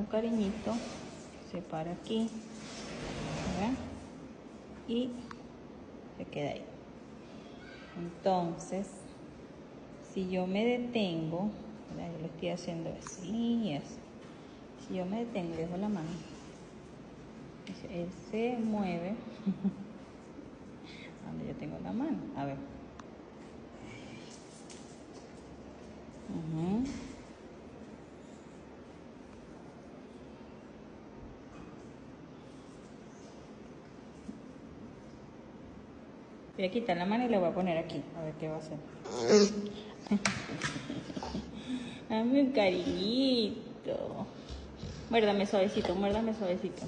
cariñito, se para aquí, ¿verdad? Y se queda ahí. Entonces, si yo me detengo, ¿verdad? Yo lo estoy haciendo así y así. Si yo me detengo y dejo la mano, él se mueve donde yo tengo la mano. A ver. Voy a quitar la mano y la voy a poner aquí. A ver qué va a hacer. Dame un cariñito. Muérdame suavecito, muérdame suavecito.